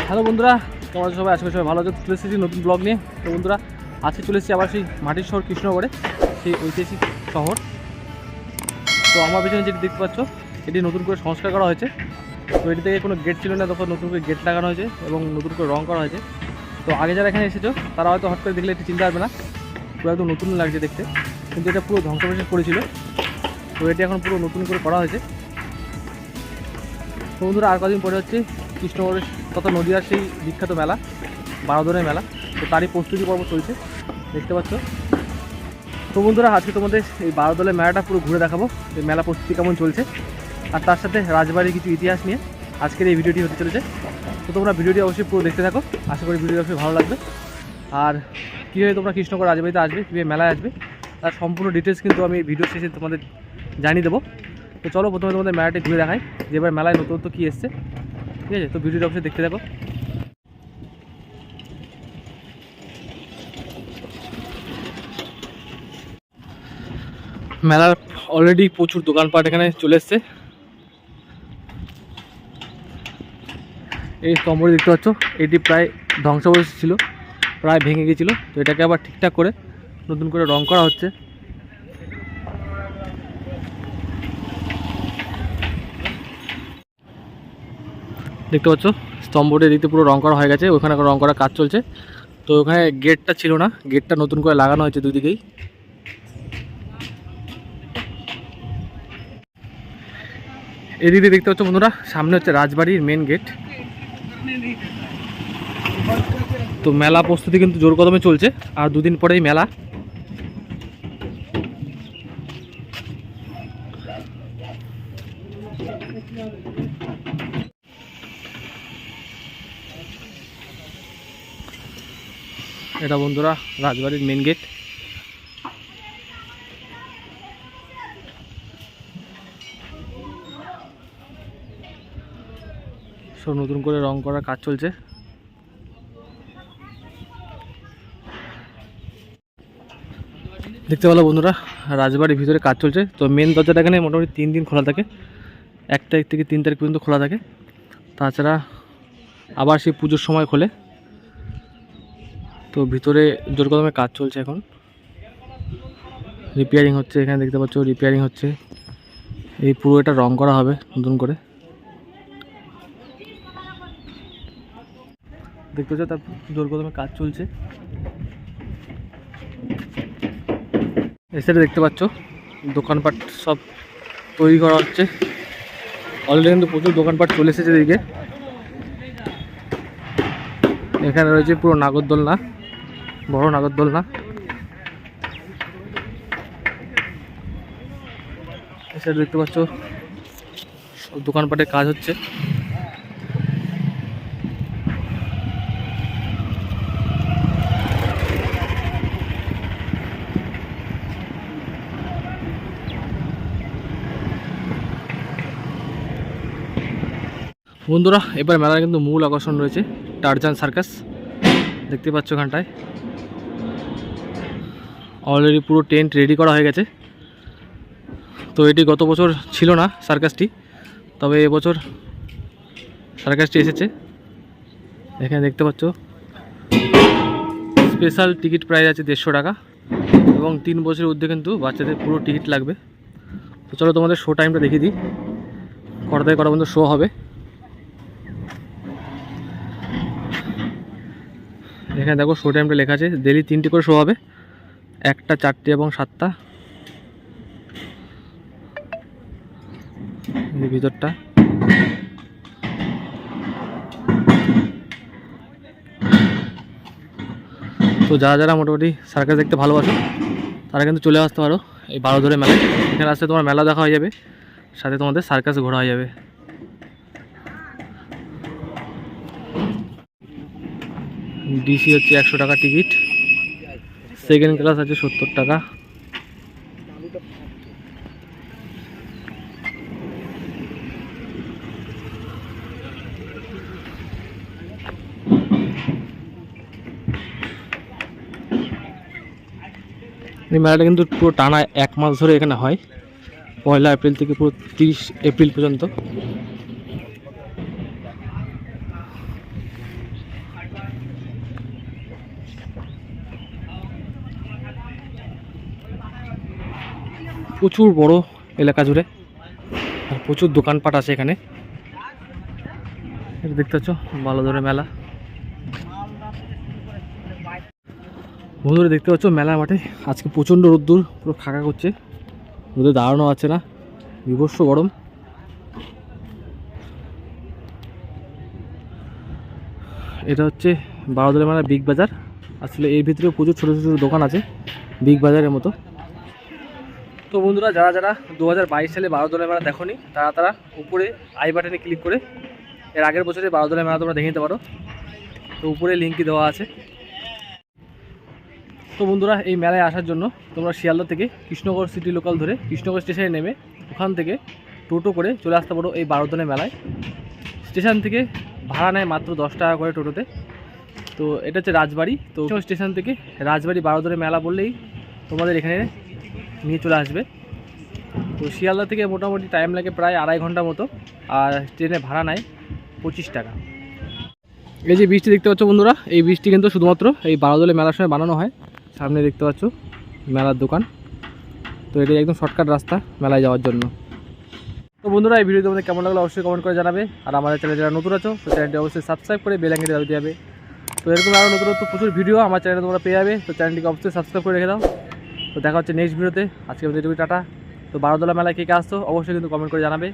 Hello বন্ধুরা, তোমাদের সবাই আজকে সবাই ভালো আছে। চলে এসেছি নতুন ব্লগ নিয়ে। তো বন্ধুরা, আজকে চলে এসেছি আবার সেই মাটির শহর কৃষ্ণনগরে, সেই ঐতিহাসিক শহর। তো আমার পিছনে যেটি দেখতে পাচ্ছ, এটি নতুন করে সংস্কার করা হয়েছে। তো এটি থেকে কোনো গেট ছিল না, তখন নতুন করে গেট লাগানো হয়েছে এবং নতুন করে রং করা হয়েছে। তো আগে যারা এখানে এসেছো তারা হয়তো হঠাৎ করে দেখলে এটি চিন্তা পারবে না, পুরো একদম নতুন লাগছে দেখতে, কিন্তু এটা পুরো ধ্বংসাবশেষ পড়েছিল। তো এটি এখন পুরো নতুন করে করা হয়েছে। তো বন্ধুরা, আর কদিন পরে হচ্ছে কৃষ্ণনগরের তথা নদীয়ার সেই বিখ্যাত মেলা, বারোদনের মেলা। তো তারই প্রস্তুতি পর্ব চলছে, দেখতে পাচ্ছ। তো বন্ধুরা, আজকে তোমাদের এই বারোদলের মেলাটা পুরো ঘুরে দেখাবো, এই মেলা প্রস্তুতি কেমন চলছে, আর তার সাথে রাজবাড়ির কিছু ইতিহাস নিয়ে আজকের এই ভিডিওটি হতে চলেছে। তো তোমরা ভিডিওটি অবশ্যই পুরো দেখতে থাকো, আশা করি ভিডিওটি অবশ্যই ভালো লাগবে। আর কীভাবে তোমরা কৃষ্ণনগর রাজবাড়িতে আসবে, কীভাবে মেলায় আসবে, তার সম্পূর্ণ ডিটেলস কিন্তু আমি ভিডিও শেষে তোমাদের জানিয়ে দেবো। তো চলো প্রথমে তোমাদের মেলাটি ঘুরে দেখাই, যে এবার মেলায় নতুন কী এসছে, ঠিক আছে? তো ভিডিওটা অবশ্যই দেখতে থাকো। মেলার অলরেডি প্রচুর দোকানপাট এখানে চলে এসছে। এই স্তম্ভটি দেখতে পাচ্ছ, এটি প্রায় ধ্বংসাবশেষ ছিল, প্রায় ভেঙে গিয়েছিল। তো এটাকে আবার ঠিকঠাক করে নতুন করে রং করা হচ্ছে। দেখতে পাচ্ছ স্তম্ভটি দিতে পুরো রং করা হয়ে গেছে, ওখানে রং করার কাজ চলছে। তো ওখানে গেটটা ছিল না, গেটটা নতুন করে লাগানো হয়েছে দুদিকেই। এদিকে দেখতে পাচ্ছ বন্ধুরা, সামনে হচ্ছে রাজবাড়ির মেন গেট। তো মেলা প্রস্তুতি কিন্তু জোর কদমে চলছে, আর দুদিন পরেই মেলা। এটা বন্ধুরা রাজবাড়ির মেন গেট। সব নতুন করে রং করার কাজ চলছে। দেখতে পেলো বন্ধুরা, রাজবাড়ির ভিতরে কাজ চলছে। তো মেন দরজাটা এখানে মোটামুটি 3 দিন খোলা থাকে, 1 তারিখ থেকে 3 তারিখ পর্যন্ত খোলা থাকে। তাছাড়া আবার সেই পুজোর সময় খোলে। তো ভিতরে জোর কদমে কাজ চলছে, এখন রিপেয়ারিং হচ্ছে। এখানে দেখতে পাচ্ছ রিপেয়ারিং হচ্ছে, এই পুরো এটা রং করা হবে নতুন করে। দেখতে পাচ্ছ তার জোর কদমে কাজ চলছে। এসে দেখতে পাচ্ছ দোকানপাট সব তৈরি করা হচ্ছে। অলরেডি কিন্তু প্রচুর দোকানপাট চলে এসেছে এদিকে। এখানে রয়েছে পুরো নাগরদোলনা, বড় নাগরদোলনা। এসে দেখতে পাচ্ছ সব দোকানপাটের কাজ হচ্ছে। বন্ধুরা, এবার মেলার কিন্তু মূল আকর্ষণ রয়েছে টারজান সার্কাস। দেখতে পাচ্ছ ওখানটায় অলরেডি পুরো টেন্ট রেডি করা হয়ে গেছে। তো এটি গত বছর ছিল না সার্কাসটি, তবে এবছর সার্কাসটি এসেছে। এখানে দেখতে পাচ্ছ স্পেশাল টিকিট প্রাইস আছে 150 টাকা, এবং 3 বছরের ঊর্ধ্বে কিন্তু বাচ্চাদের পুরো টিকিট লাগবে। তো চলো তোমাদের শো টাইমটা দেখিয়ে দিই, কটা থেকে কটা পর্যন্ত শো হবে। এখানে দেখো শো টাইমটা লেখা আছে, ডেলি 3টে করে শো হবে, 1টা, 4টে এবং 7টা। এই ভিতরটা তো যারা যারা মোটামুটি সার্কাস দেখতে ভালোবাসো তারা কিন্তু চলে আসতে পারো এই বারোদরে মেলায়। এখানে আসতে তোমার মেলা দেখা হয়ে যাবে, সাথে তোমাদের সার্কাস ঘোরা হয়ে যাবে। ডিসি হচ্ছে 100 টাকা টিকিট, সেকেন্ড ক্লাস আছে 70 টাকা। এই মেলাটা কিন্তু পুরো টানা 1 মাস ধরে এখানে হয়, 1 এপ্রিল থেকে পুরো 30 এপ্রিল পর্যন্ত। প্রচুর বড় এলাকা জুড়ে আর প্রচুর দোকানপাট আছে এখানে। এটা দেখতে পাচ্ছ বারোদরে মেলা। বন্ধুরা দেখতে পাচ্ছ মেলার মাঠে আজকে প্রচণ্ড রোদ্দুর, পুরো খাকা করছে, রোদে দাঁড়ানো আছে না, বিভৎস গরম। এটা হচ্ছে বারোদরে মেলা বিগ বাজার। আসলে এর ভিতরেও প্রচুর ছোটো ছোটো দোকান আছে বিগ বাজারের মতো। তো বন্ধুরা যারা যারা 2022 সালে বারোদরে মেলা দেখোনি তারা তারা উপরে আই বাটনে ক্লিক করে এর আগের বছরে বারোদরে মেলা তোমরা দেখে নিতে পারো। তো উপরে লিঙ্কই দেওয়া আছে। তো বন্ধুরা এই মেলায় আসার জন্য তোমরা শিয়ালদা থেকে কৃষ্ণনগর সিটি লোকাল ধরে কৃষ্ণনগর স্টেশনে নেমে ওখান থেকে টোটো করে চলে আসতে পারো এই বারোদরে মেলায়। স্টেশন থেকে ভাড়া নেয় মাত্র 10 টাকা করে টোটোতে। তো এটা হচ্ছে রাজবাড়ি। তো স্টেশন থেকে রাজবাড়ি বারোদরে মেলা বললেই তোমাদের এখানে নিয়ে চলে আসবে। তো শিয়ালদা থেকে মোটামুটি টাইম লাগে প্রায় 2.5 ঘন্টা মতো, আর ট্রেনে ভাড়া নেয় 25 টাকা। এই যে বৃষ্টি দেখতে পাচ্ছ বন্ধুরা, এই বৃষ্টি কিন্তু শুধুমাত্র এই বারোদলে মেলার সময় বানানো হয়। সামনে দেখতে পাচ্ছ মেলার দোকান। তো এটাই একদম শর্টকাট রাস্তা মেলায় যাওয়ার জন্য। তো বন্ধুরা এই ভিডিও তোমাদের কেমন লাগলো অবশ্যই কমেন্ট করে জানাবে। আর আমাদের চ্যানেলে যারা নতুন আছো তো চ্যানেলটি অবশ্যই সাবস্ক্রাইব করে বেল আইকনটি দাবিয়ে যাবে। তো এরকম আরও নতুন প্রচুর ভিডিও আমার চ্যানেলে তোমরা পেয়ে যাবে। তো চ্যানেলটিকে অবশ্যই সাবস্ক্রাইব করে রেখে দাও। তো দেখা হচ্ছে নেক্সট ভিডিওতে। আজকে আমাদের টাটা। তো বারোদলা মেলায় কে কে আসতো অবশ্যই কিন্তু কমেন্ট করে জানাবে।